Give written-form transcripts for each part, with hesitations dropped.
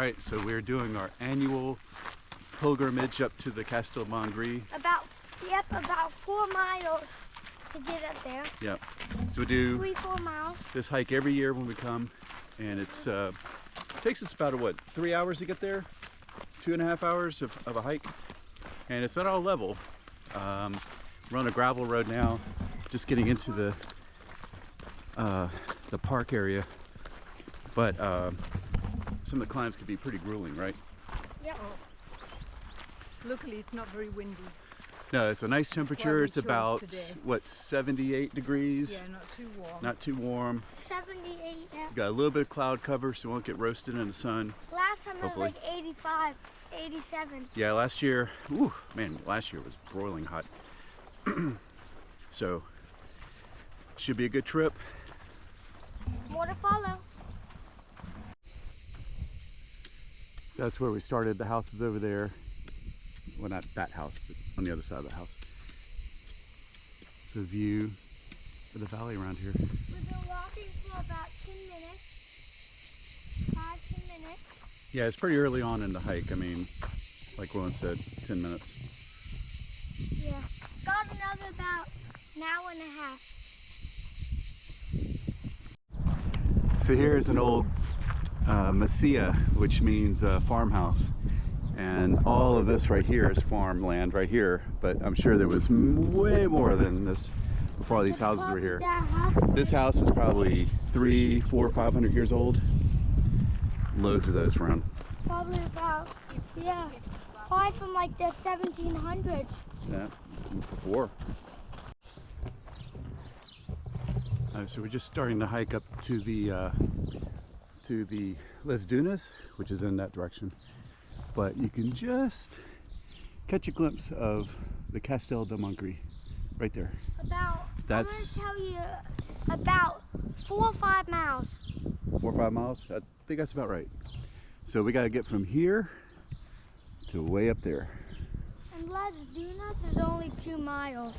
right, so we're doing our annual pilgrimage up to the Castell Montgri. About 4 miles to get up there. Yep. So we do 3-4 miles. this hike every year when we come, and it takes us about 3 hours to get there, 2.5 hours of a hike, and it's not all level. We're on a gravel road now, just getting into the park area, but some of the climbs can be pretty grueling, right? Yeah. Oh. Luckily, it's not very windy. No, it's a nice temperature. It's about, today. what, 78 degrees? Yeah, not too warm. Not too warm. 78. Yeah. Got a little bit of cloud cover, so we won't get roasted in the sun. Last time Hopefully. it was like 85, 87. Yeah, last year, whew, man, last year was broiling hot. So, should be a good trip. More to follow. That's where we started. The house is over there. Well, not that house, but on the other side of the house. It's a view of the valley around here. We've been walking for about 10 minutes. 5-10 minutes. Yeah, it's pretty early on in the hike. I mean, like Willen said, 10 minutes. Yeah. Got another about an hour and a half. So here's an old Masia, which means farmhouse. And all of this right here is farmland right here, but I'm sure there was way more than this before all these houses were here. This house is probably 300, 400, 500 years old. Loads of those around. Probably about, yeah, probably from like the 1700s. Yeah, before. So we're just starting to hike up to the Les Dunes, which is in that direction. But you can just catch a glimpse of the Castell Montgri right there. I'm going to tell you about 4 or 5 miles. 4 or 5 miles? I think that's about right. So we got to get from here to way up there. And Les Dunes is only 2 miles.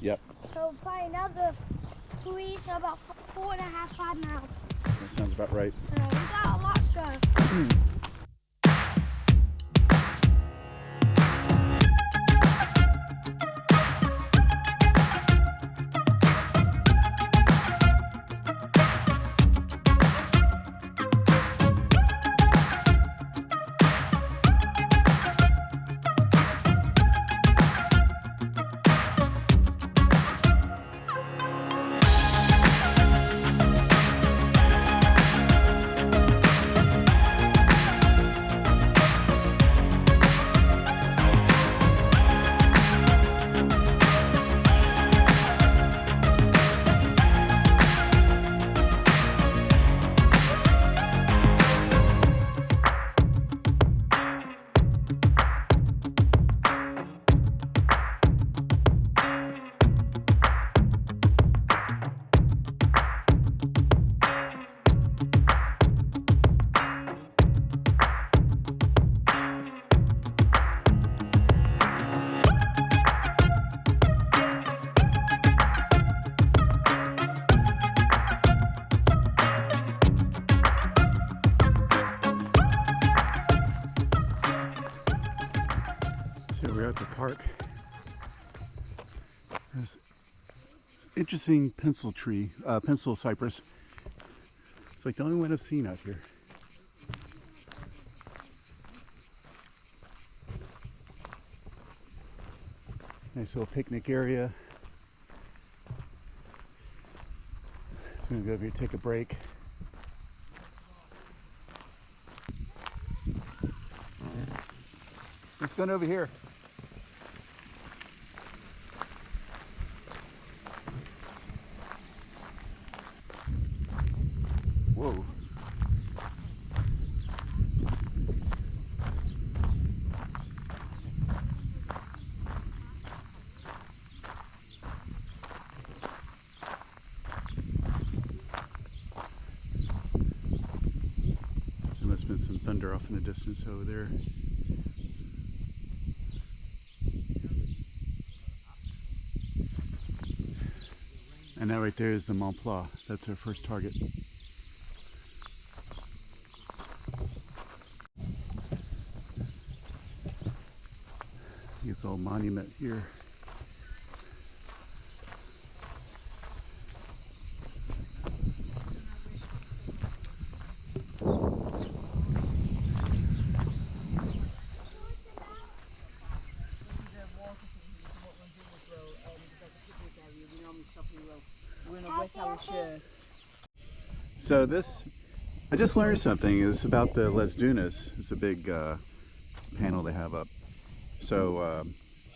Yep. So probably another 3, so about 4.5, 5 miles. That sounds about right. So we got a lot to go. We're at the park. There's interesting pencil cypress. It's like the only one I've seen out here. Nice little picnic area. So I'm gonna go over here, take a break. What's going over here? Whoa. There must have been some thunder off in the distance over there. And that right there is the Mont Blanc. That's our first target. old monument here. We're gonna wet our shirts. So this, I just learned something. It's about the Les Dunes. It's a big panel they have up. So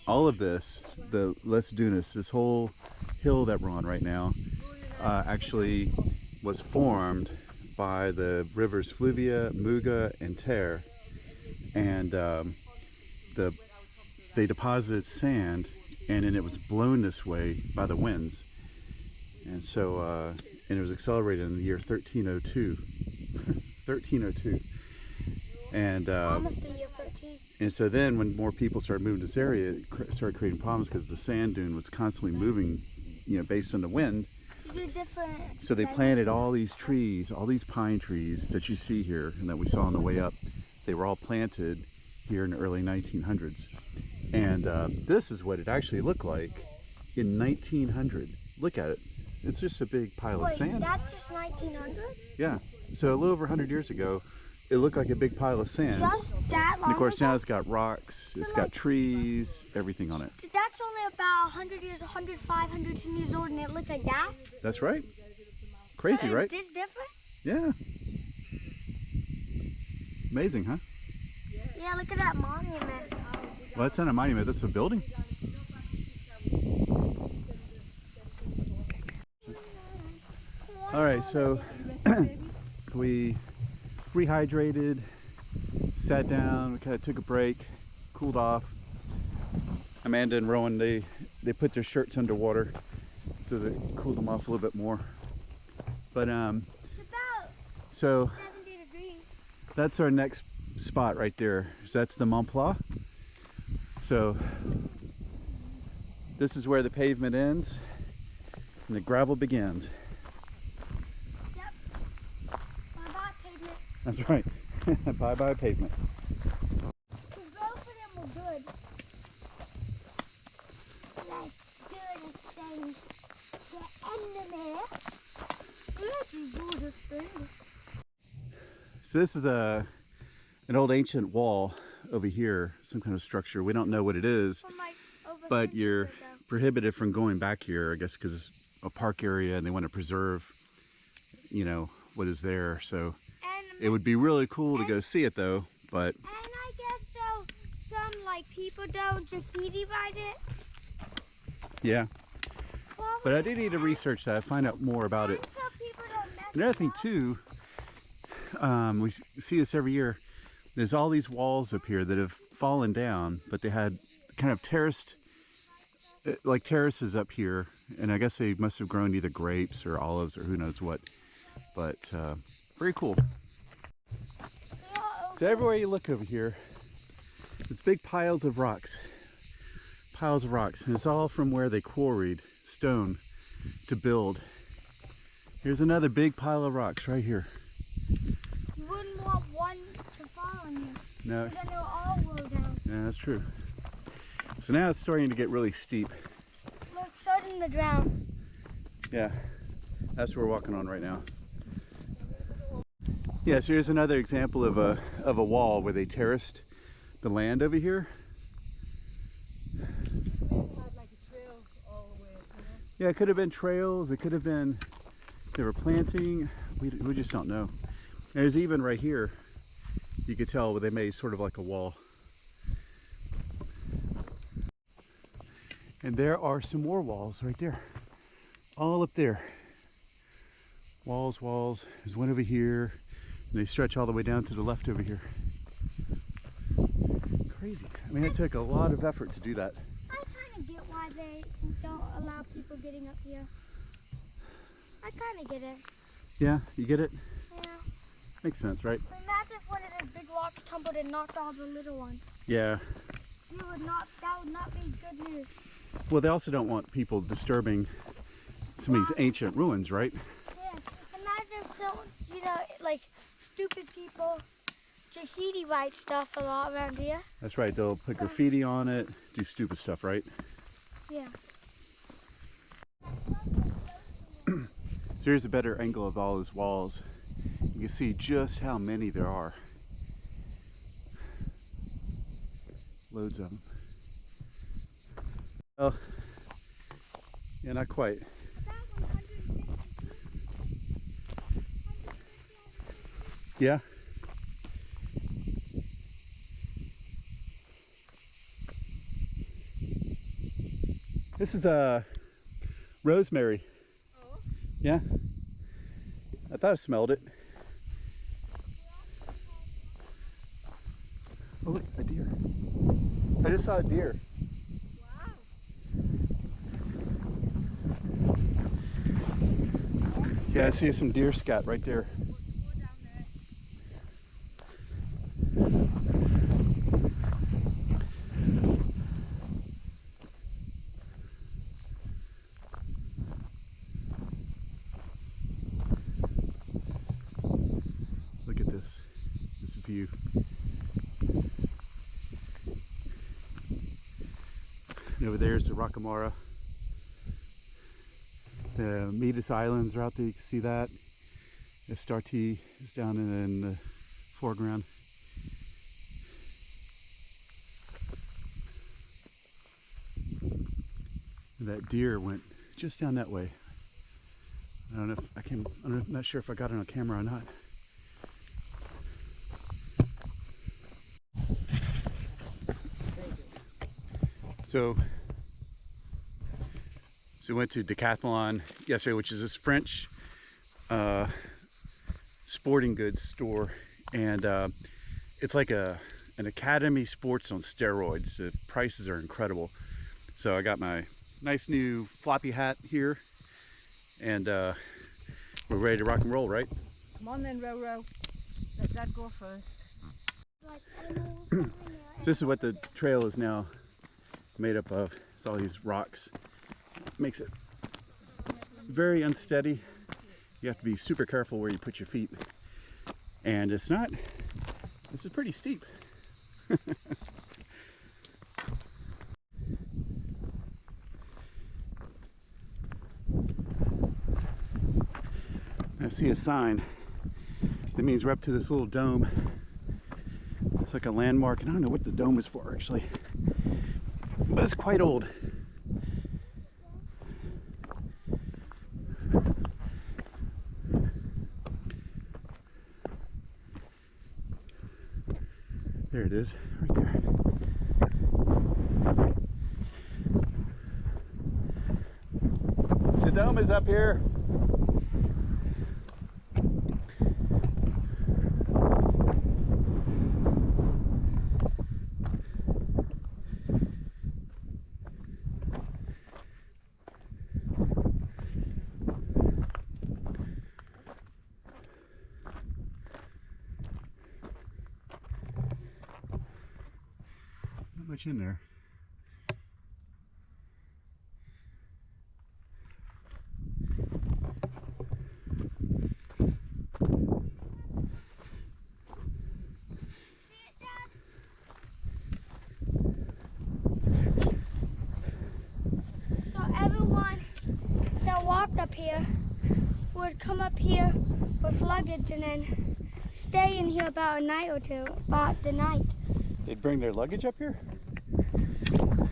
all of this, the Les Dunes, this whole hill that we're on right now, actually was formed by the rivers Fluvia, Muga, and Ter, and they deposited sand, and then it was blown this way by the winds, and so and it was accelerated in the year 1302. 1302, and Almost the year 13. and so then when more people started moving to this area, it started creating problems because the sand dune was constantly moving, you know, based on the wind. So they planted all these trees, all these pine trees that you see here and that we saw on the way up. They were all planted here in the early 1900s. And this is what it actually looked like in 1900. Look at it. It's just a big pile of sand. That's just 1900? Yeah. So a little over 100 years ago, it looked like a big pile of sand. Just that long And of course ago? now it's got rocks, it's got trees, everything on it. That's only about 100 years, 105, 110 years old, and it looks like that? That's right. Crazy, So right? Is this different? Yeah. Amazing, huh? Yeah, look at that monument. Well, that's not a monument, that's a building. All right, so we rehydrated, sat down, we kind of took a break, cooled off. Amanda and Rowan, they put their shirts underwater so that it cooled them off a little bit more. But It's about so 70 degrees. that's our next spot right there. So that's the Mont Plat. So this is where the pavement ends and the gravel begins. Yep. Bye-bye, pavement. That's right. Bye bye pavement. Both of them were good. Let's do the thing. Get in there. Let's do the thing. So this is an old ancient wall over here, some kind of structure. We don't know what it is, From like over but 50 you're years ago. prohibited from going back here, I guess, because it's a park area and they want to preserve, you know, what is there. So And it would be really cool to go see it though, but And I guess so some like people don't graffiti write it. yeah. Well, But I do need to research that, find out more about it. so people don't mess Another it thing up. too, we see this every year. There's all these walls up here that have fallen down, but they had kind of terraced, like terraces up here, and I guess they must have grown either grapes or olives or who knows what. But very cool. So everywhere you look over here, there's big piles of rocks. Piles of rocks, and it's all from where they quarried stone to build. Here's another big pile of rocks right here. You wouldn't want one to fall on you. No, Then they'll all roll down. yeah, that's true. So now it's starting to get really steep. Look, starting to drown. Yeah, that's what we're walking on right now. Yeah, so here's another example of a wall where they terraced the land over here. Yeah, it could have been trails, it could have been they were planting, we just don't know. There's even right here, you could tell where they made sort of like a wall. And there are some more walls right there, all up there. Walls, walls. There's one over here, and they stretch all the way down to the left over here. Crazy. I mean, it took a lot of effort to do that. I kind of get why they don't allow people getting up here. I kind of get it. Yeah, you get it? Yeah. Makes sense, right? Imagine if one of those big rocks tumbled and knocked all the little ones. Yeah. That would not be good news. Well, they also don't want people disturbing some of these ancient ruins, right? Yeah. Imagine if some, like stupid people graffiti write stuff a lot around here. That's right, they'll put graffiti on it, do stupid stuff, right? Yeah. So here's a better angle of all those walls. You can see just how many there are. Loads of them. Well, yeah, not quite. About 150. Yeah. This is rosemary. Oh. Yeah. I thought I smelled it. Oh look, a deer. I just saw a deer. Wow. Yeah, I see some deer scat right there. More down there. Look at this view. And over there's the Rockamora. The Metis Islands are out there, you can see that. Estartee is down in the foreground. And that deer went just down that way. I don't know if I can, I'm not sure if I got it on camera or not. So we went to Decathlon yesterday, which is this French sporting goods store, and it's like an Academy Sports on steroids. The prices are incredible. So I got my nice new floppy hat here, and we're ready to rock and roll, right? Come on then, Roro. Let Dad go first. Like animals everywhere. So this is what the trail is now made up of. It's all these rocks. Makes it very unsteady. You have to be super careful where you put your feet. And this is pretty steep. I see a sign that means we're up to this little dome. It's like a landmark, and I don't know what the dome is for actually, but it's quite old. There it is, right there. The dome is up here. Not much in there. So everyone that walked up here would come up here with luggage and then stay in here about a night or two, about the night. They'd bring their luggage up here?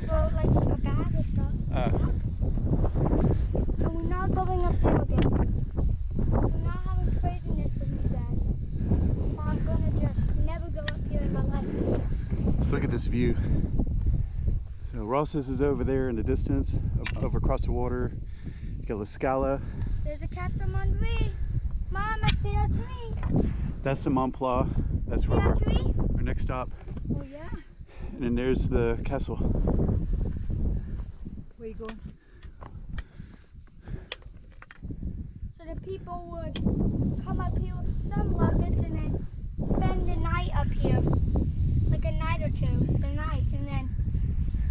Well, like a bag or stuff. And we're not going up there again. We're not having craziness with you guys. I'm gonna just never go up here in my life. Let's look at this view. So Ross's is over there in the distance, over across the water. You got La Scala. There's a Castell Montgri. Mom, I see a tree. That's the Mont Plat. That's See where a we're tree? our next stop. Oh yeah. And then there's the castle. Where you going? So the people would come up here with some luggage and then spend the night up here. Like a night or two, the night, and then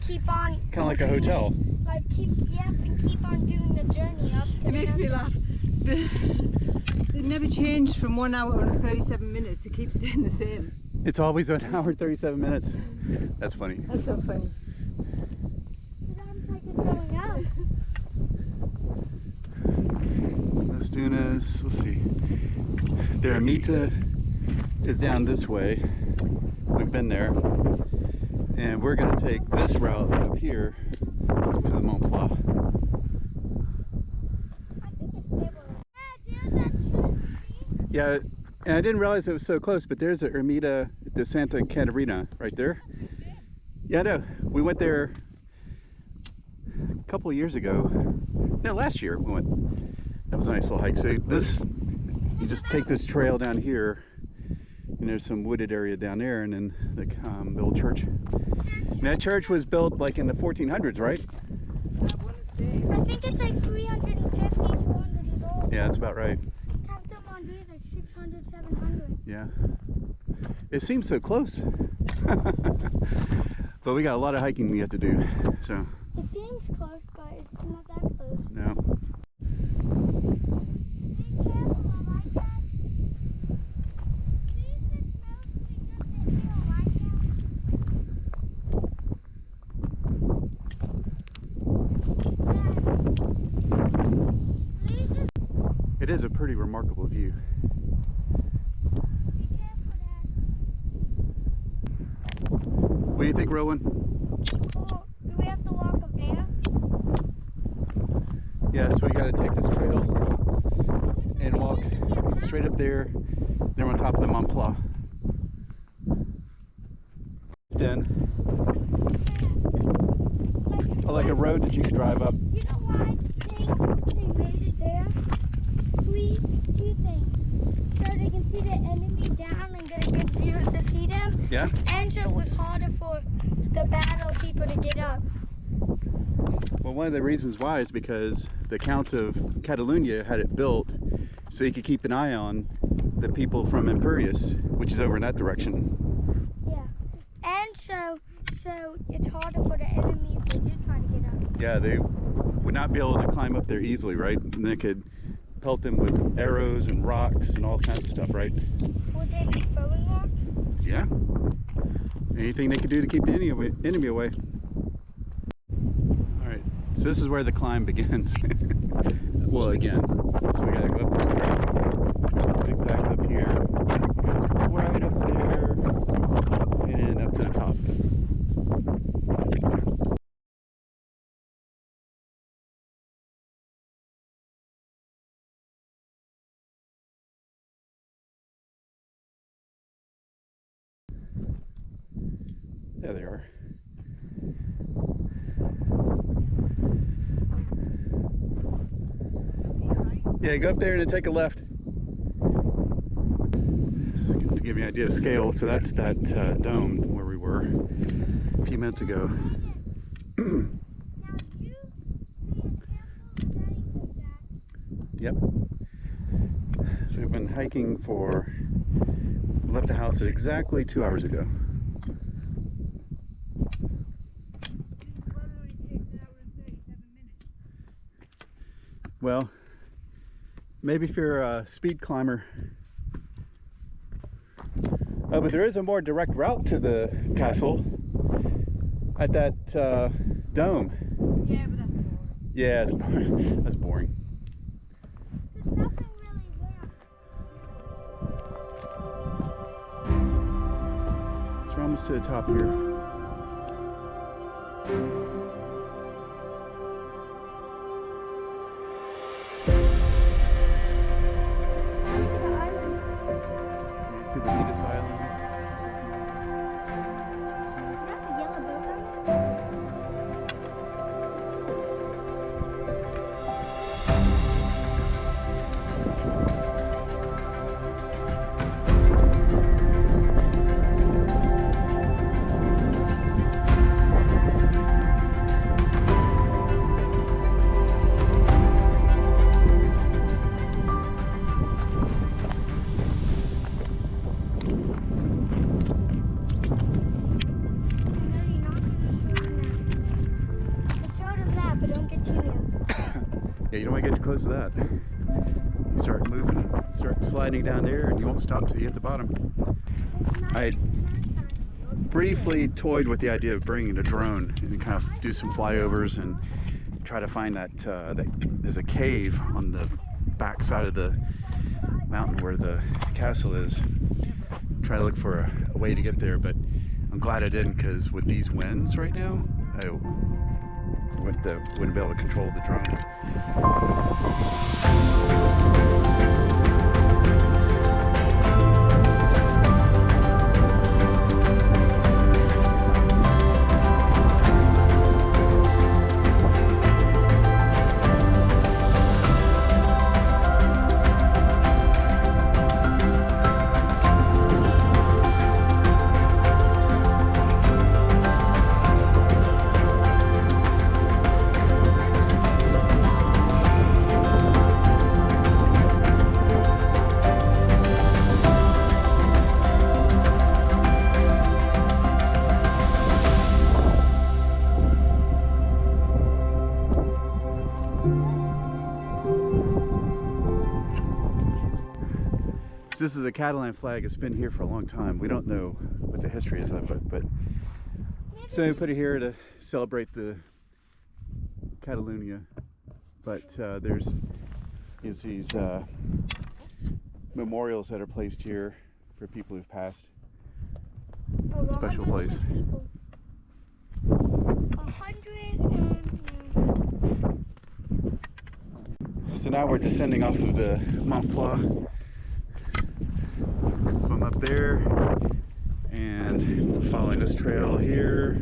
keep on. Kind of like a hotel. Like and keep on doing the journey up to It makes me castle. laugh. It never changed from 1 hour and 37 minutes. It keeps staying the same. It's always an hour and 37 minutes. That's funny. That's so funny. Sounds like it's going up. Las Dunas, let's see. The Ermita is down this way. We've been there. And we're going to take this route up here to the Mont Blanc. I think it's stable. Yeah, there's that tree. Yeah, and I didn't realize it was so close, but there's the Ermita de Santa Catarina right there. Yeah, I know. We went there a couple of years ago. No, last year we went. That was a nice little hike. So this, you just take this trail down here, and there's some wooded area down there, and then the old church. And that church was built like in the 1400s, right? I think it's like 350, 400 years old. Yeah, that's about right. Castell Montgri is like 600, 700. Yeah. It seems so close. But we got a lot of hiking we have to do, so. It seems close, but it's not that close. No. Be careful, alright, Dad? Please, this smells pretty good here, alright, Dad? Please just It is a pretty remarkable view. be careful, Dad. What do you think, Rowan? Or do we have to walk up there? Yeah, so we got to take this trail and walk straight up there. Then we're on top of the Mont Blanc. Then, like a road that you can drive up. You know why they made it there? Two things. So they can see the enemy down and get a good view to see them. Yeah? And so it was harder for the battle people to get up. Well, one of the reasons why is because the Count of Catalonia had it built so he could keep an eye on the people from Imperius, which is over in that direction. Yeah. And so it's harder for the enemy if they did try to get up. Yeah, they would not be able to climb up there easily, right? And they could pelt them with arrows and rocks and all kinds of stuff, right? Would they be throwing rocks? Yeah. Anything they could do to keep the enemy away. All right, so this is where the climb begins. Well, again, so we gotta go up this trail. Zigzags up here, goes right up there, and then up to the top. There they are. Yeah, go up there and then take a left. To give you an idea of scale, so that's that dome where we were a few minutes ago. Now you be as careful as that. Yep. So we've been hiking for, we left the house exactly 2 hours ago. Well, maybe if you're a speed climber. Oh, but there is a more direct route to the castle at that dome. Yeah, but that's boring. Yeah, it's boring. That's boring. There's nothing really there. So we're almost to the top here. You see the Venus Islands? Is that the yellow boat down there? Yeah, you don't want to get too close to that. You start moving, start sliding down there, and you won't stop till you hit the bottom. I briefly toyed with the idea of bringing a drone and kind of do some flyovers and try to find that, there's a cave on the back side of the mountain where the castle is. Try to look for a way to get there, but I'm glad I didn't, because with these winds right now, I wouldn't be able to control the drone. This is a Catalan flag. It's been here for a long time. We don't know what the history is of it, but so we put it here to celebrate the Catalonia. But there's these memorials that are placed here for people who've passed. Special place. 100 So now we're descending off of the Mont Blanc from up there and following this trail here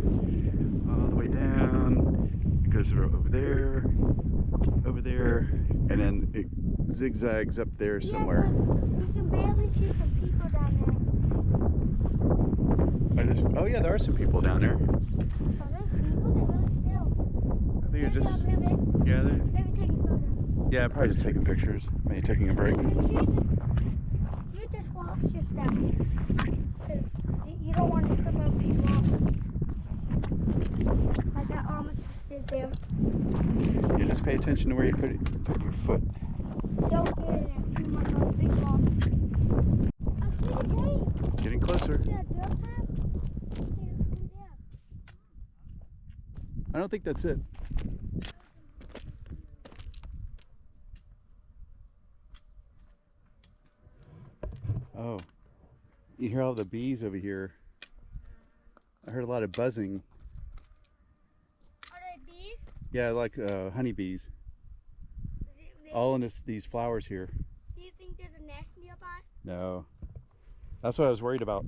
all the way down. It goes over there, and then it zigzags up there somewhere. You can barely see some people down there. Oh yeah, there are some people down there. Oh, there's people? They're really still. I think you're just, Maybe yeah, taking photos. yeah, probably just taking pictures, maybe taking a break. You just watch your step. You don't want to trip up people off. Like I almost just did there. You just pay attention to where you put your foot. Don't get in there too much on the big wall. I see the cave. Getting closer. Yeah, do you have time? See there. I don't think that's it. Oh, you hear all the bees over here. I heard a lot of buzzing. Are they bees? Yeah, like honeybees. All in these flowers here. Do you think there's a nest nearby? No. That's what I was worried about.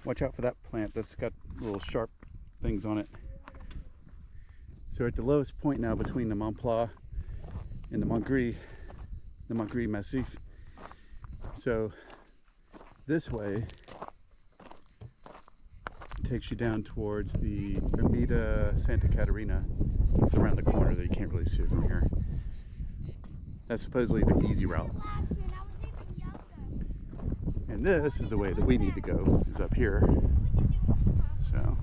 Watch out for that plant. That's got little sharp things on it. So we're at the lowest point now between the Mont Blanc and the Montgri Massif. So this way takes you down towards the Ermita Santa Caterina. It's around the corner that you can't really see it from here. That's supposedly the easy route. And this is the way that we need to go, is up here. So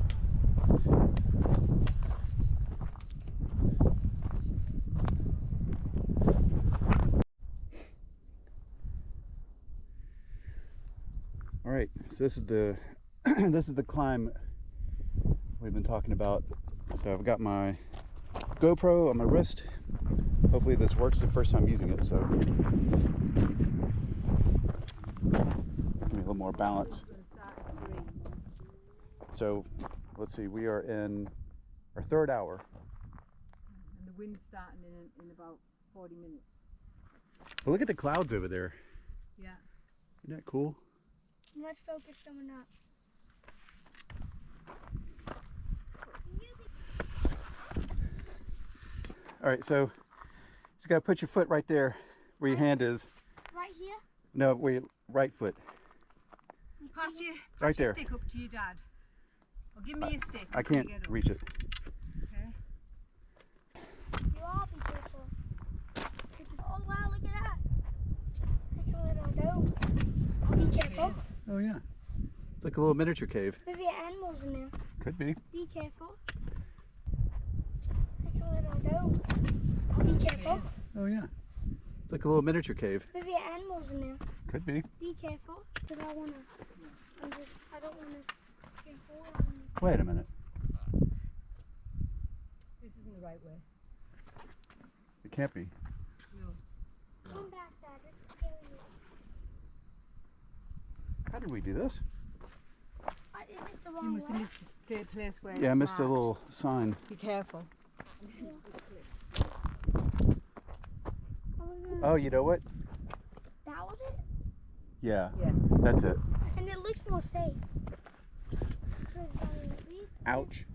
all right, so this is the this is the climb we've been talking about. So I've got my GoPro on my wrist. Hopefully this works the first time using it, so give me a little more balance. So let's see, we are in our third hour. And the wind's starting in about 40 minutes. But look at the clouds over there. Yeah. Isn't that cool? Let's focus coming up. All right, so you gotta put your foot right there where your hand is. Right here? No, where your right foot. Pass your there. stick up to your dad. Or give me your stick. I can't reach it. Okay. You all be careful. Oh wow, look at that. Like a little dome. Be careful. Oh yeah. It's like a little miniature cave. Maybe animals in there. Could be. Be careful. Like a little dome. Be careful. Oh yeah. It's like a little miniature cave. Maybe animals in there. Could be. Be careful, because I don't want to get hold on me. Wait a minute. This isn't the right way. It can't be. No. Come back, Dad. It's scary. How did we do this? Is this the wrong You must have way? missed the place where Yeah, I it's missed a marked. little sign. Be careful. Oh, you know what? That was it? Yeah, Yeah. that's it. And it looks more safe. 'Cause, these- Ouch.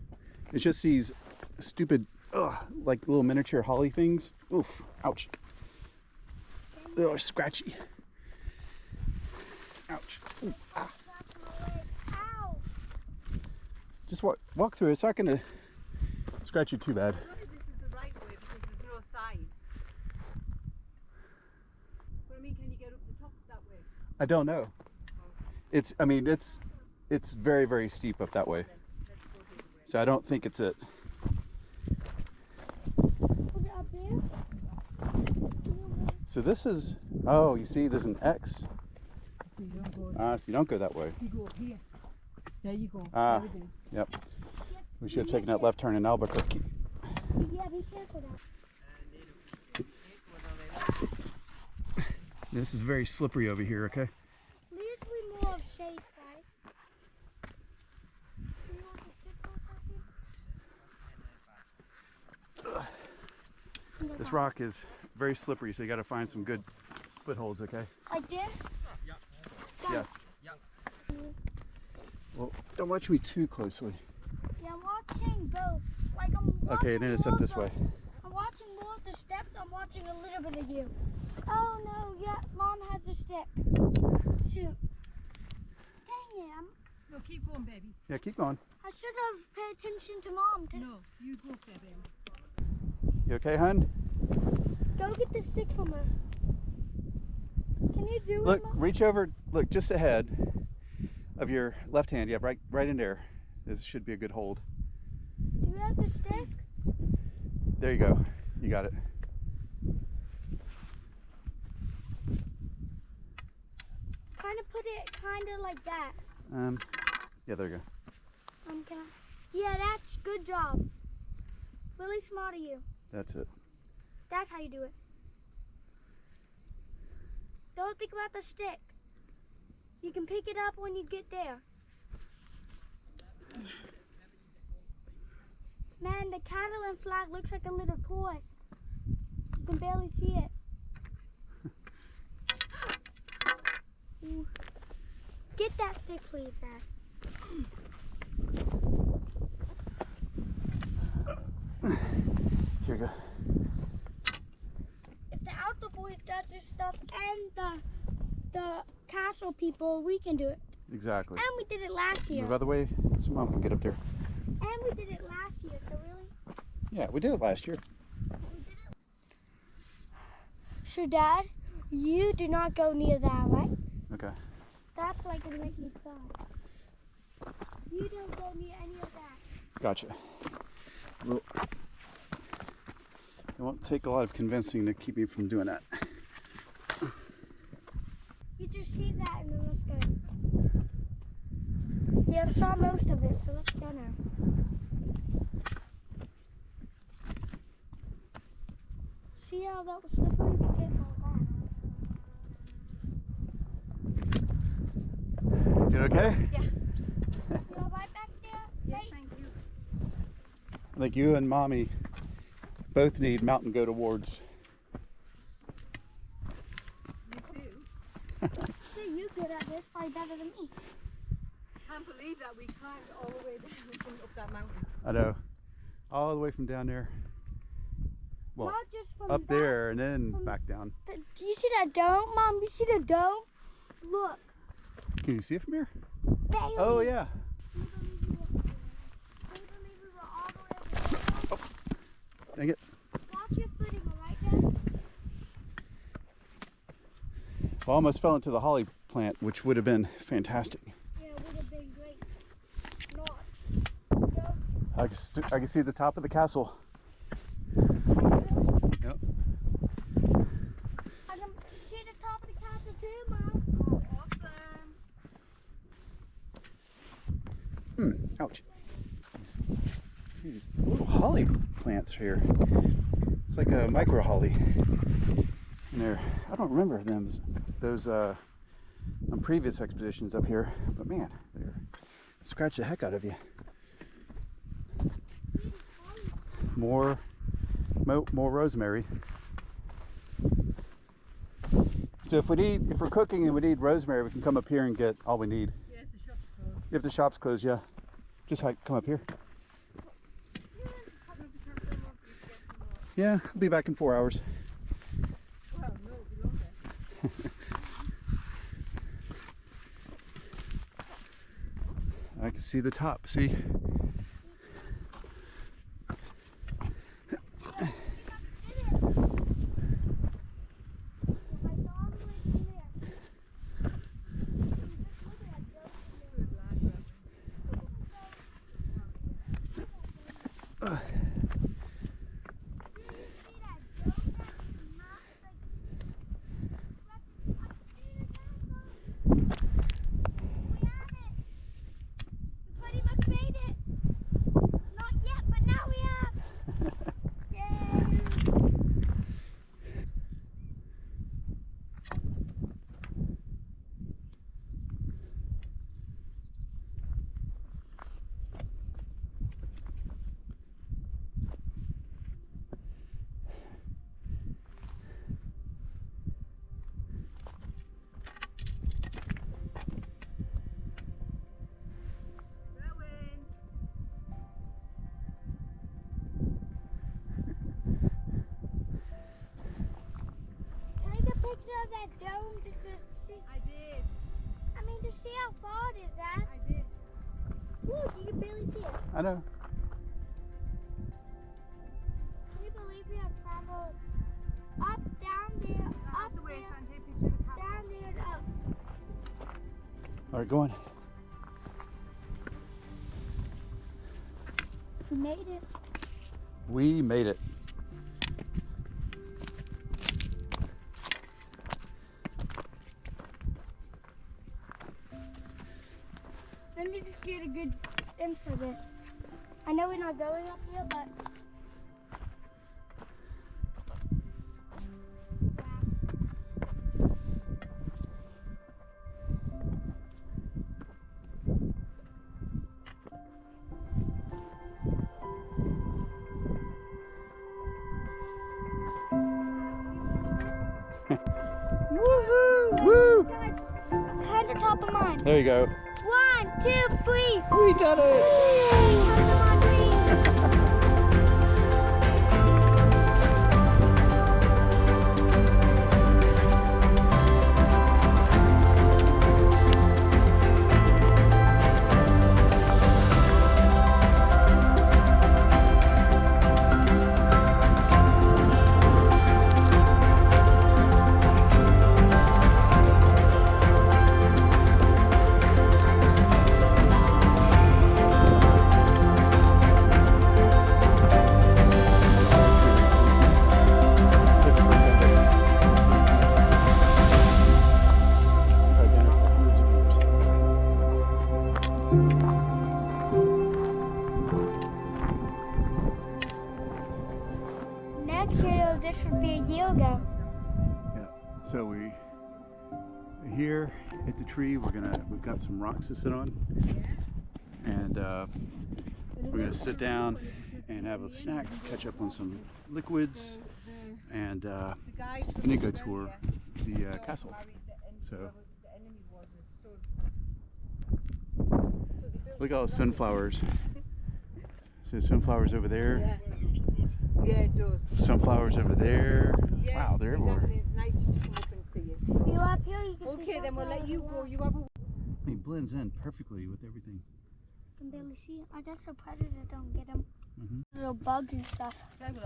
It's just these stupid, like little miniature holly things. Oof, ouch. They're scratchy. Ouch. Ooh, ah. That's my leg. Ow! Just walk through. It's not going to scratch you too bad. I don't know if this is the right way because there's no sign. But I mean, can you get up the top that way? I don't know. I mean, it's very, very steep up that way. Let's go the other way. So I don't think it's it. Was it up there? So this is, oh, you see, there's an X. So you don't go. So you don't go that way. You go up here. There you go. Ah. There it is. Yep. We should have taken that left turn in Albuquerque. Yeah, be careful now. This is very slippery over here, okay? At least we're more safe, right? Do you want to sit for a second? This rock is very slippery, so you got to find some good footholds, okay? Like this? Yeah. Well, don't watch me too closely. Yeah, I'm watching both. Like I'm watching Okay, then it's up more this of the- way. I'm watching more of the steps. I'm watching a little bit of you. Oh no, yeah, Mom has the stick. Shoot. Dang it, No, keep going, baby. Yeah, keep going. I should have paid attention to Mom. No, you go there, baby. You okay, hun? Go get the stick from her. Can you do Look, it, Mom? reach over, look, just ahead of your left hand. Yeah, right in there. This should be a good hold. Do you have the stick? There you go. You got it. Kind of put it kind of like that. Yeah, there you go. Can I? Yeah, that's good job. Really smart of you. That's it. That's how you do it. Don't think about the stick. You can pick it up when you get there. Man, the Catalan flag looks like a little toy. You can barely see it. Ooh. Get that stick, please, Dad. Here you go. If the outdoor boy does this stuff and the castle people, we can do it. Exactly. And we did it last year. Move out of the way so Mom can get up there. And we did it last year, so really? Yeah, we did it last year. We did it. So, Dad, you do not go near that, right? Okay. That's like gonna make me cry. You don't go near any of that. Gotcha. Well, it won't take a lot of convincing to keep me from doing that. You just see that and then let's go. Yeah, I've saw most of it, so let's go now. See how that was slippery? Be careful with that. You okay? Yeah. You all right back there? Yes, Hey. thank you. I think you and Mommy both need mountain goat awards. You too. Yeah, you're good at this, probably better than me. Can't believe that we climbed all the way down from up that mountain. I know. All the way from down there. Well, Not just from up that- there and then from- back down. Do you see that dome, Mom? You see the dome? Look. Can you see it from here? Barely. Oh, yeah. Can you believe we were all the way over there? Dang it. Watch your footing, alright, Dad? Well, I almost fell into the holly plant, which would have been fantastic. Yeah, it would have been great. Not. Go. I can see the top of the castle. Yep. I Ouch. These little holly plants here. It's like a micro holly. And they're, I don't remember those on previous expeditions up here, but man, they're scratch the heck out of you. More rosemary. So if we're cooking and we need rosemary, we can come up here and get all we need. Yeah, if the shop's closed. If the shop's closed, yeah. Just come up here. Yeah, I'll be back in 4 hours. Well, no, it'll be longer. I can see the top, see? Of that dome just to see. I did. I mean, to see how far it is at. I did. Look, you can barely see it. I know. Can you believe we have traveled up, down there, up the way, there, son, take picture of the castle. down there, and up? All right, go on. We made it. We made it. Let me just get a good glimpse of this. I know we're not going up here, but Woohoo! Woo! guys, hand on top of mine. There you go. 1, 2, 3. We did it! Next video, this would be a year ago. Yeah. So we're here at the tree. We've got some rocks to sit on, and we're gonna sit down and have a snack, catch up on some liquids, and then go tour the castle. So look at all the sunflowers. So sunflowers over there. Yeah, it does. Sunflowers over there. Yeah, Wow, they're everywhere. exactly. It's nice to come up and see it. If you're up here, you can see Okay, then we'll let you sunflowers. go. You have a It blends in perfectly with everything. You can barely see it. I guess the predators don't get them. Mhm. Little bugs and stuff.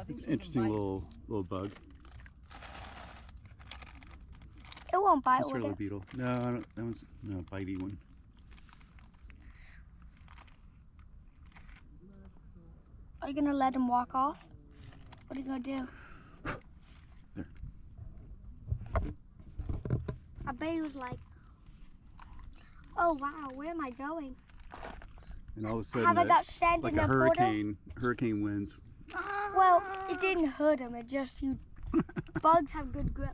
It's an interesting little bug. It won't bite, Some sort will of it? beetle. No, I don't, that one's no bitey one. Are you gonna let him walk off? What are you gonna do? There. I bet he was like, oh wow, where am I going? And all of a Have sudden, I got sand like in a the portal? hurricane winds. Well, it didn't hurt him. It just bugs have good grip.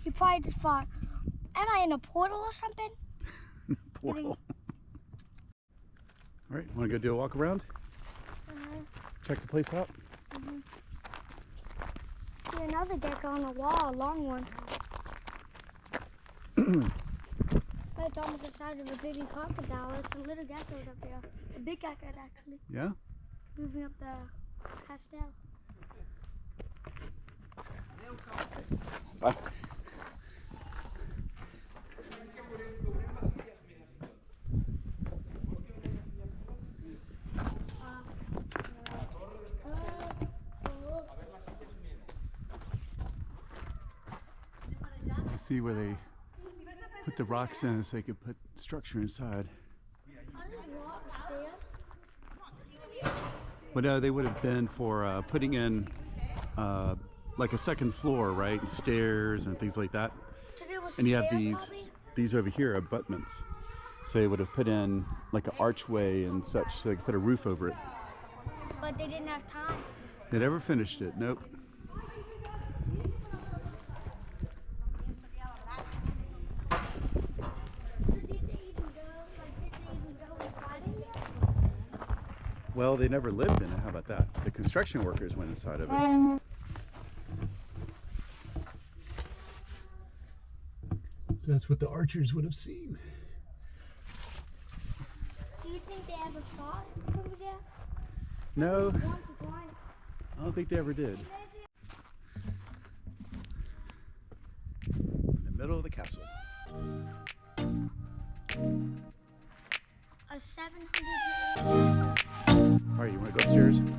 He probably just thought, "Am I in a portal or something?" Portal. All right, want to go do a walk around? Check the place out? See another gecko on the wall, a long one. But it's almost the size of a baby crocodile. It's a little gecko up there. A big gecko, actually. Yeah? Moving up the Castell. Bye. I see where they put the rocks in so they could put structure inside. Are these rocks there? But no, they would have been for putting in like a second floor, right? And stairs and things like that. So there was And you have stairs, probably? these over here, abutments. So they would have put in like an archway and such so they could put a roof over it. But they didn't have time. They never finished it, nope. So did they even go inside of here? Well, they never lived in it, how about that? The construction workers went inside of it. So that's what the archers would have seen. Do you think they ever saw it over there? No, Once or twice. I don't think they ever did. In the middle of the castle. A 700. All right, you want to go upstairs? No.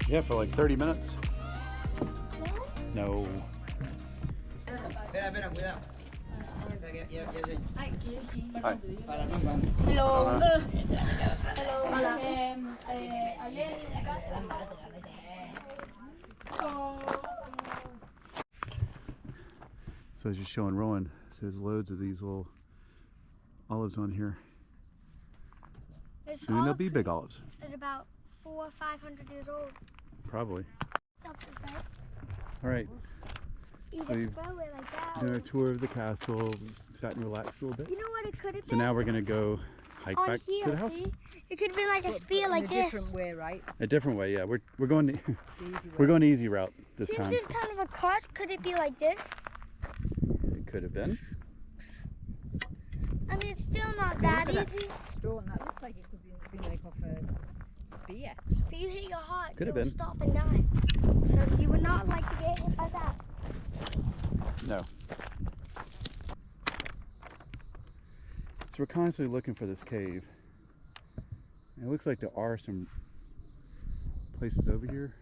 Yeah, for like 30 minutes. No. Espera, cuidado. Ay, aquí. Hi. Hello. So it's just showing Rowan. So there's loads of these little olives on here. Soon they'll be big olives. There's about 400 or 500 years old. Probably. Something, right? All right. You So just throw it like that. Doing a tour of the castle, sat and relaxed a little bit. You know what it could have been? So now we're gonna go hike On back here, to the house. see? It could have been like a spear like in a this. different way, right? A different way, yeah. We're going the, The easy way. we're going the easy route this Since time. there's kind of a cut, could it be like this? It could have been. I mean, it's still not that Look at easy. Stone, that looks like it could be like off a spear. If you hit your heart, Could have you'll been. stop and die. So you would not like to get hit by that. No. So we're constantly looking for this cave. And it looks like there are some places over here.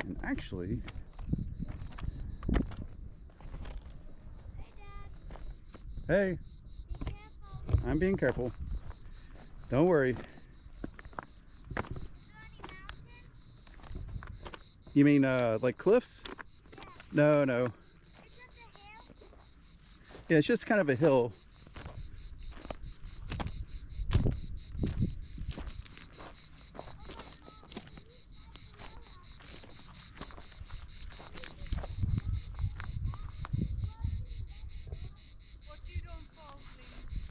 And actually, hey, Be careful. I'm being careful. Don't worry. You mean like cliffs? No, no. It's just a hill. Yeah, it's just kind of a hill.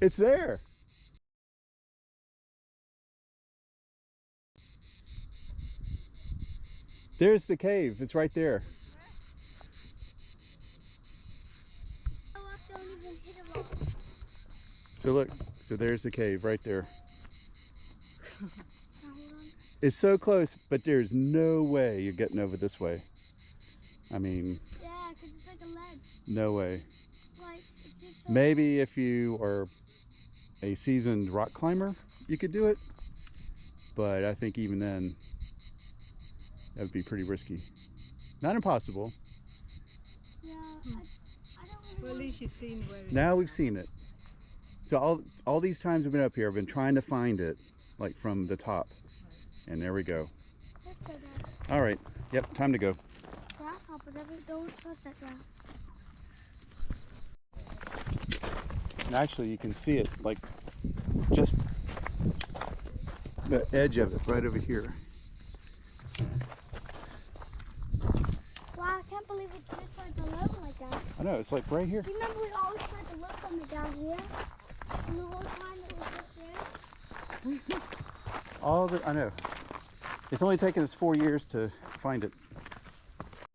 It's there. There's the cave. It's right there. Go up, don't even hit a rock. So look, so there's the cave right there. Now, hold on. It's so close, but there's no way you're getting over this way. I mean, Yeah, because it's like a ledge. no way. Like, it's just so Maybe if you are a seasoned rock climber, you could do it. But I think even then, that would be pretty risky. Not impossible. Yeah, I don't really Well, at least you've seen where it is. Now we've seen it. So all these times we've been up here, I've been trying to find it, like from the top. And there we go. Let's go there. All right. Yep, time to go. Grasshopper, don't touch that grass. And actually, you can see it like just the edge of it right over here. Wow, I can't believe it just went below like that. I know, it's like right here. Remember we always tried to look from it down here? And the whole time it was just there? I know. It's only taken us 4 years to find it.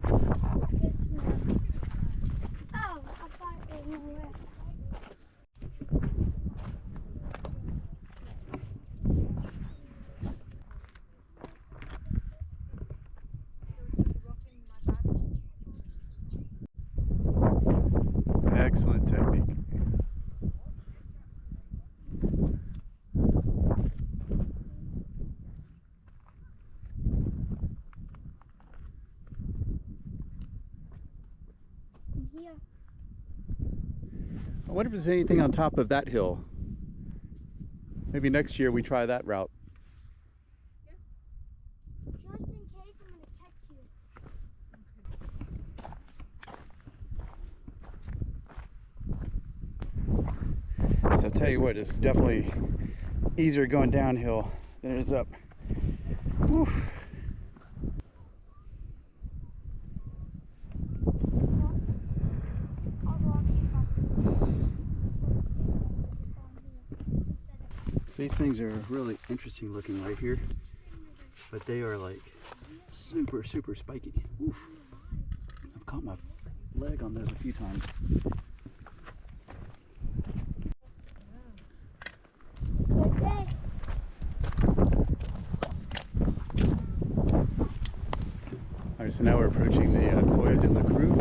Just smell. Oh, I thought it was nowhere. Excellent technique. From here. I wonder if there's anything on top of that hill. Maybe next year we try that route. Just in case I'm going to catch you. So I'll tell you what, it's definitely easier going downhill than it is up. Whew. I'll walk you up. These things are really interesting looking right here, but they are like super, super spiky. Oof. I've caught my leg on those a few times. Good day. All right, so now we're approaching the Coya de la Cruz.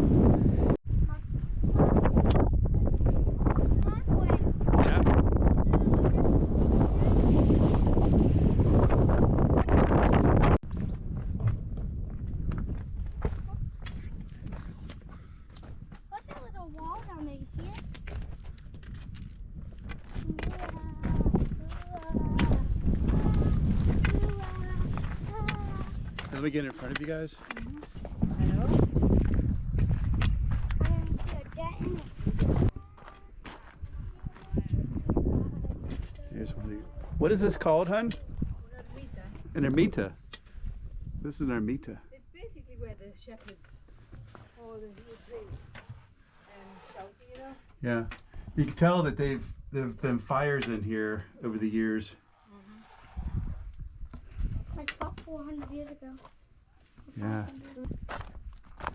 Yeah. What's that little wall down there? You see it? Let me get in front of you guys. I know. I didn't see a dent in it. Here's one of these. What is this called, hun? An ermita. This is an ermita. It's basically where the shepherds or the shelter, you know. Yeah, you can tell that there've been fires in here over the years. Like about 400 years ago. Yeah.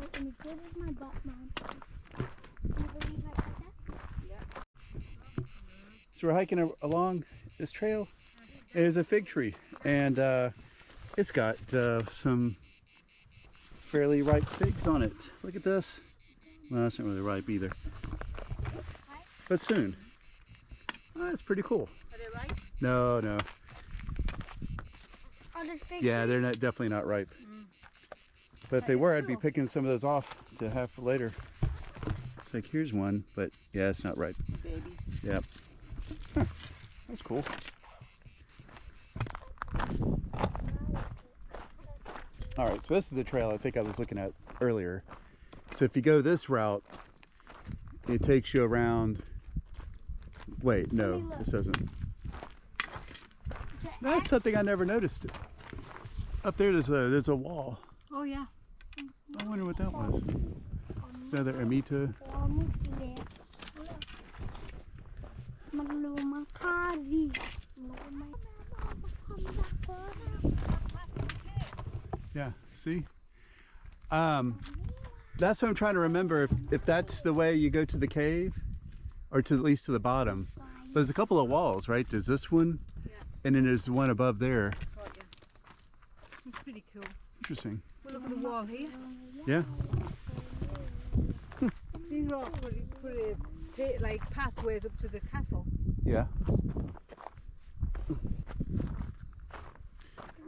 Like, and as good as my butt, Mom. Can you believe I did that? So we're hiking along this trail. There's a fig tree, and it's got some fairly ripe figs on it. Look at this. Well, that's not really ripe either, but soon. Oh, that's pretty cool. Are they ripe? No, no. Are there fig Yeah, trees? they're not, definitely not ripe. But if they were, I'd be picking some of those off to have for later. It's like, here's one, but yeah, it's not ripe. Baby. Yep. Huh, that's cool. All right, so this is the trail I think I was looking at earlier. So if you go this route, it takes you around. Wait, no, this doesn't. That's something I never noticed. Up there, there's a wall. Oh yeah. I wonder what that was. Is that another ermita? Yeah, see? That's what I'm trying to remember, if that's the way you go to the cave, or to at least to the bottom. There's a couple of walls, right? There's this one, and then there's the one above there. Got you. It's pretty cool. Interesting. Well, look at the wall here. Yeah. These rocks put like pathways up to the castle. Yeah.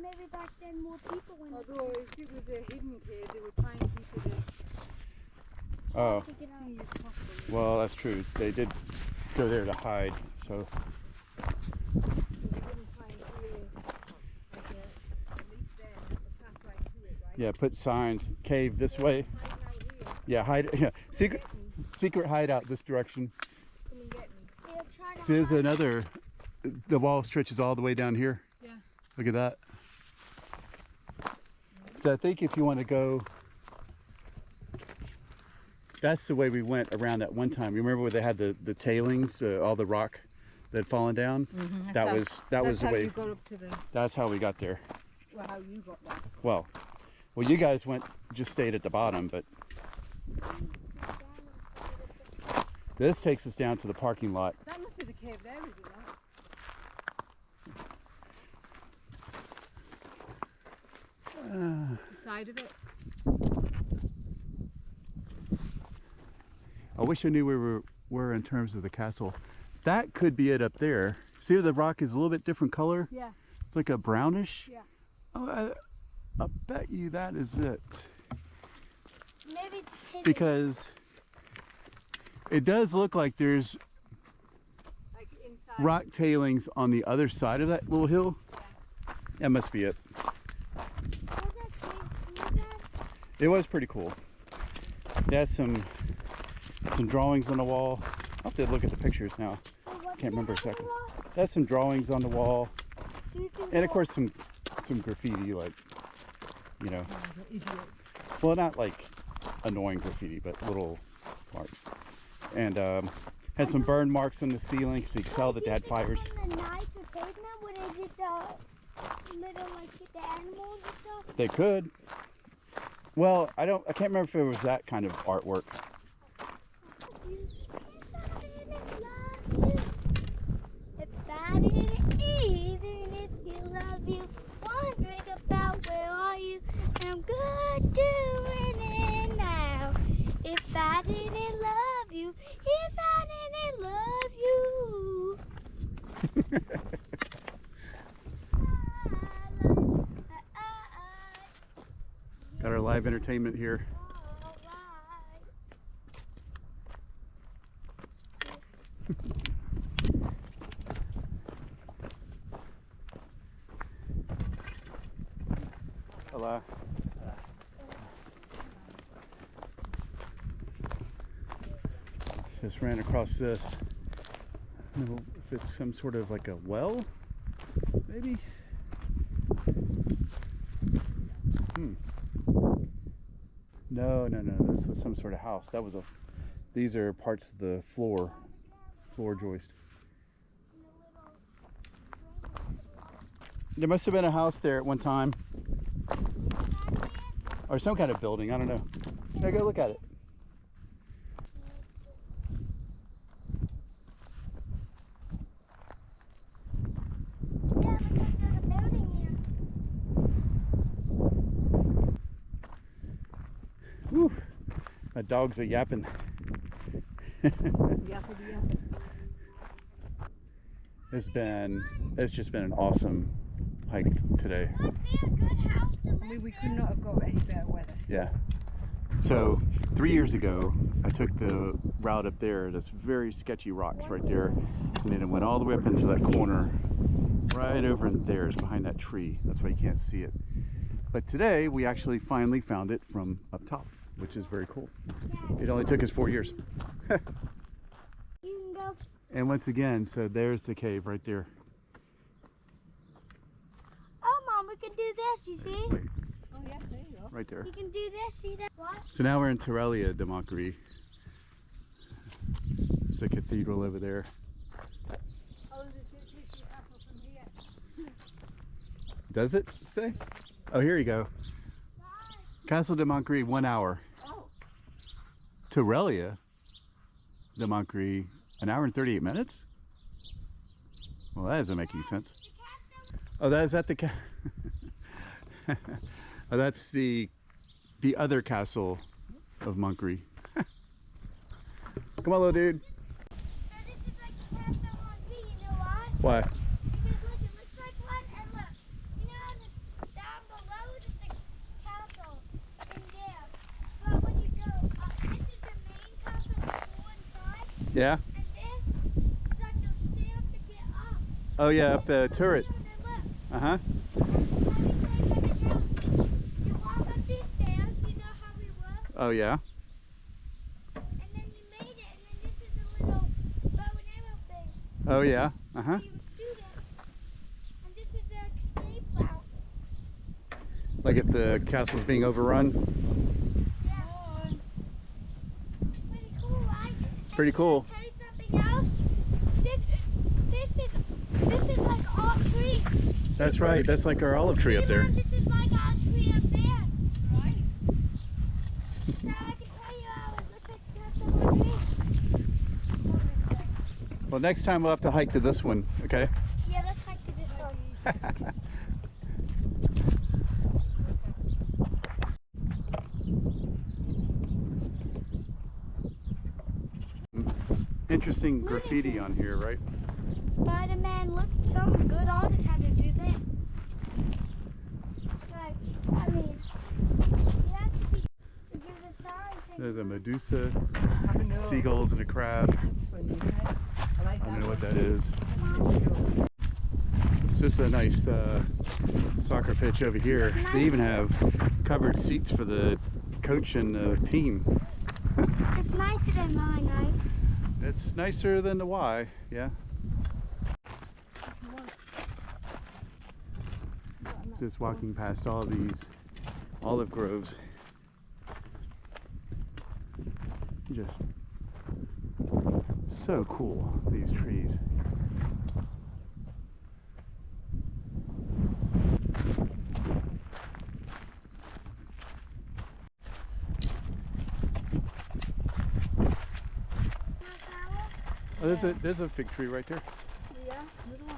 Maybe back then more people went Although if it was a hidden cave, they were trying people to Oh, to get out. see as possible. well, that's true. They did go there to hide, so. So they wouldn't try and create like at least there, a path right to it, right? Yeah, put signs, cave this way. Hiding out here. Yeah, hide, yeah, secret hideout this direction. Come and get me. They'll try to See, there's hide. another, the wall stretches all the way down here. Yeah. Look at that. So I think if you want to go, that's the way we went around that one time. You remember where they had the tailings, all the rock that had fallen down? That was That's the how way. you got up to the, That's how we got there. well, how you got there. Well, you guys just stayed at the bottom, but this takes us down to the parking lot. That must be the cave there, is it not? The side of it. I wish I knew where we were in terms of the castle. That could be it up there. See where the rock is a little bit different color? Yeah. It's like a brownish. Yeah. Oh, I bet you that is it. Maybe it's hidden. Because it does look like there's Like inside. rock tailings on the other side of that little hill. That must be it. Was that cave too, Dad? It was pretty cool. It has some drawings on the wall. I'll have to look at the pictures now. Or what Can't remember did I exactly. have? It has some drawings on the wall. Do you think And of that- course some graffiti, like, you know, Oh, the idiots. well, not like annoying graffiti, but little marks. And had some burn marks on the ceiling, so you could tell that they had fires. In the night of cavemen, where they did the little, like, hit the animals and stuff? They could. Well, I can't remember if it was that kind of artwork. If I didn't even if you love you, wondering about where are you, and I'm good doing it now. If I didn't love you, if I didn't love you. Got our live entertainment here. Hello. Just ran across this. I don't know if it's some sort of like a well, maybe. No, no, no. This was some sort of house. That was a. These are parts of the floor joist. There must have been a house there at one time, or some kind of building. I don't know. Now go look at it. Yeah, look at there's a building here. Whew. My dogs are yapping. It's just been an awesome hike today. Would be a good house to live I mean, we in. could not have got any better weather. Yeah. So 3 years ago, I took the route up there. That's very sketchy rocks right there, and then it went all the way up into that corner, right over in there, is behind that tree. That's why you can't see it. But today, we actually finally found it from up top, which is very cool. It only took us 4 years. You can go. And once again, so there's the cave right there. Oh, Mom, we can do this, you see? Wait, Oh, yeah, there you go. right there. You can do this, see that? What? So now we're in Castell Montgri. It's a cathedral over there. Oh, there's a picture castle from here. Does it say? Oh, here you go. Castell Montgri, 1 hour. Oh, Castell Montgri, 1 hour and 38 minutes? Well, that doesn't make any sense. Oh, that is at the oh, that's the other castle of Montgri. Come on, little dude. So this is like the Castell Montgri, you know why? Why? Because look, it looks like one, and look, you know, down below is the castle in there. But when you go, this is the main castle on one side, Yeah? and this is like the stairs to get up. Oh, yeah, up the turret. And then look, Uh-huh. you walk up these stairs, you know how we were, Oh, yeah. and then you made it, and then this is a little bow and arrow thing. Oh, yeah. Uh-huh. You would shoot it, and this is the escape route. Like if the castle's being overrun. Yeah. Pretty cool, right? It's pretty cool. Tell you something else. This is like our tree. That's right. That's like our olive tree up there. Mom, this is like our tree up there. Right. So I can tell you how it looks like Castell Montgri. Well, next time we'll have to hike to this one, okay? Yeah, let's hike to this one. Interesting graffiti on here, right? Spider-Man, look, some good artists had to do this. Like, I mean, you have to be, to give the size. There's a Medusa, I know. seagulls, and a crab. That's funny, isn't it? I like I that don't know what one. that is. It's just a nice soccer pitch over here. They even have covered seats for the coach and the team. It's nicer than mine, right? It's nicer than the Y, yeah. Just walking past all these olive groves. Just so cool, these trees. Oh, there's a fig tree right there. Yeah, another one.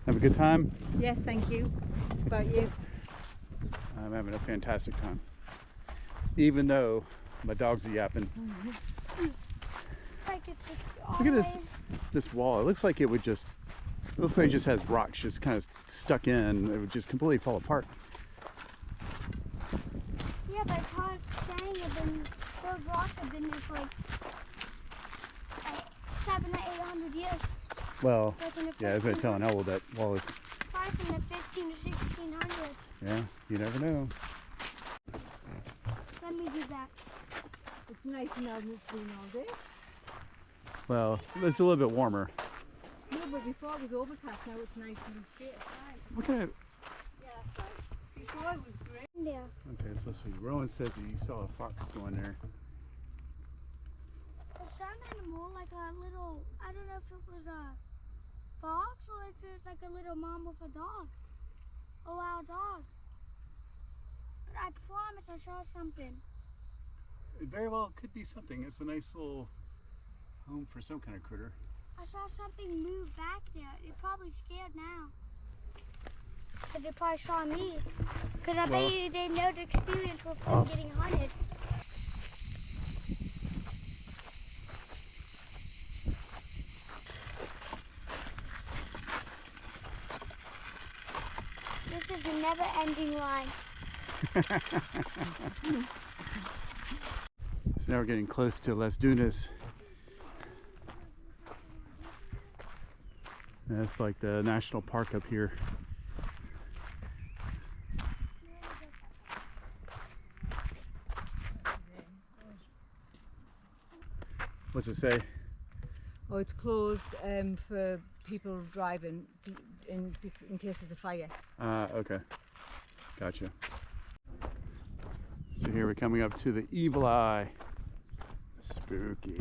Have a good time? Yes, thank you. What about you? I'm having a fantastic time. Even though my dogs are yapping. Like it's just Look at this wall. It looks like it would just, it looks like it just has rocks just kind of stuck in. It would just completely fall apart. Yeah, but it's hard saying it. Those rocks have been there for like 700 or 800 years. Well, Like in the yeah, there's no telling how old that wall is. Probably from the 15 to 1600. Yeah, you never know. Let me do that. It's nice and out in the green all day. Well, it's a little bit warmer. No, but before it was overcast, now it's nice and straight aside. What kind of, Yeah, that's right. Before it was great. Yeah. okay, So let's see. Rowan says that he saw a fox going there. Some animal, like a little, I don't know if it was a fox or if it was like a little mom with a dog. A wild dog. But I promise I saw something. It very well could be something. It's a nice little home for some kind of critter. I saw something move back there. They're probably scared now. Because they probably saw me. Because I bet you they know the experience with them getting hunted. This is a never-ending line. So now we're getting close to Las Dunas. That's like the national park up here. What's it say? Oh, it's closed for people driving in case there's a fire. Okay. Gotcha. So here we're coming up to the Evil Eye. Spooky.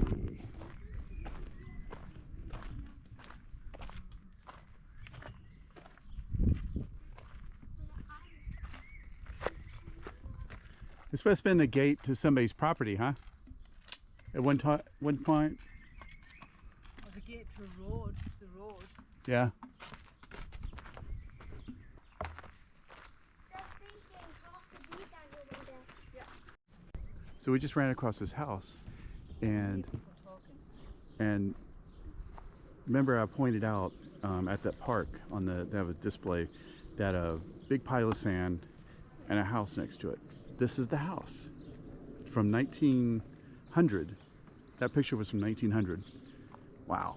This must have been the gate to somebody's property, huh? At one point? Or the gate to the road. Yeah. So we just ran across this house, and remember I pointed out at that park on they have a display that a big pile of sand and a house next to it. This is the house from 1900. That picture was from 1900. Wow.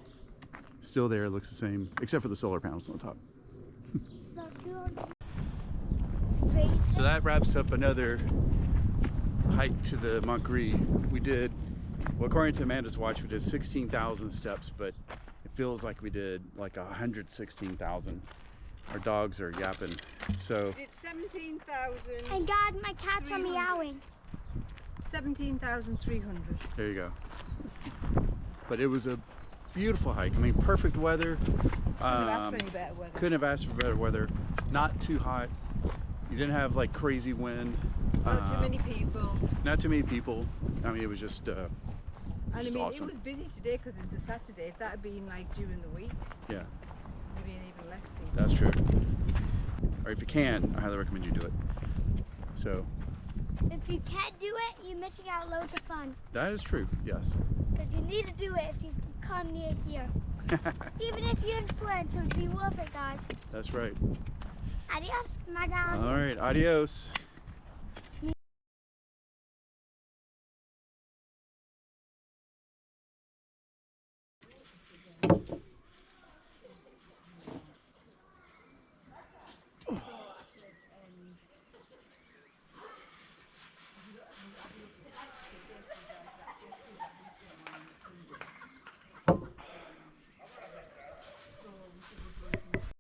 Still there, looks the same, except for the solar panels on the top. So that wraps up another hike to the Montgri. We did, well, according to Amanda's watch, we did 16,000 steps, but it feels like we did like 116,000. Our dogs are yapping. So It's 17,000. And God, my cats are meowing. 17,300. there you go. But it was a beautiful hike. I mean, perfect weather. Couldn't have asked for any better weather. Couldn't have asked for better weather. Not too hot. You didn't have like crazy wind. Not too many people. Not too many people. I mean, it was just And I mean, awesome. it was busy today because it's a Saturday. If that had been like during the week, Yeah, maybe even less people. that's true. Or if you can, I highly recommend you do it. So If you can't do it, you're missing out loads of fun. that is true. Yes. Because you need to do it if you come near here. Even if you're influential, it'd be worth it, guys. That's right. Adios, my guys. All right. Adios.